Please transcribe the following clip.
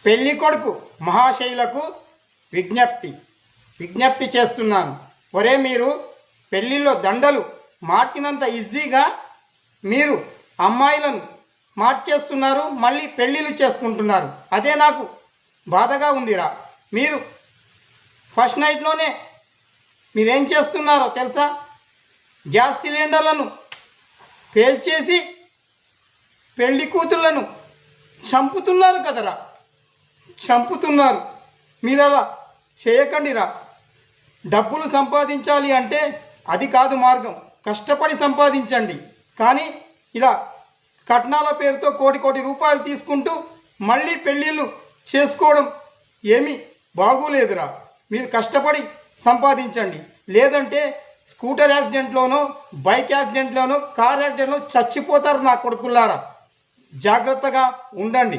పెళ్లి కొడుకు మహాశైలకు విజ్ఞప్తి చేస్తున్నాను. ఒరే, మీరు పెళ్లిలో దండలు మార్చినంత ఈజీగా మీరు అమ్మాయిలను మార్చేస్తున్నారు, మళ్ళీ పెళ్ళిళ్ళు చేసుకుంటున్నారు. అదే నాకు బాధగా ఉందిరా. మీరు ఫస్ట్ నైట్లోనే మీరేం చేస్తున్నారో తెలుసా? గ్యాస్ సిలిండర్లను పేల్చేసి పెళ్లి కూతుళ్లను చంపుతున్నారు కదరా, చంపుతున్నారు. మీరు అలా చేయకండిరా. డబ్బులు సంపాదించాలి అంటే అది కాదు మార్గం, కష్టపడి సంపాదించండి. కానీ ఇలా కట్నాల పేరుతో కోటి రూపాయలు తీసుకుంటూ మళ్ళీ పెళ్ళిళ్ళు చేసుకోవడం ఏమీ బాగోలేదురా. మీరు కష్టపడి సంపాదించండి, లేదంటే స్కూటర్ యాక్సిడెంట్లోనో, బైక్ యాక్సిడెంట్లోనో, కార్ యాక్సిడెంట్లో చచ్చిపోతారు నా కొడుకులారా. జాగ్రత్తగా ఉండండి.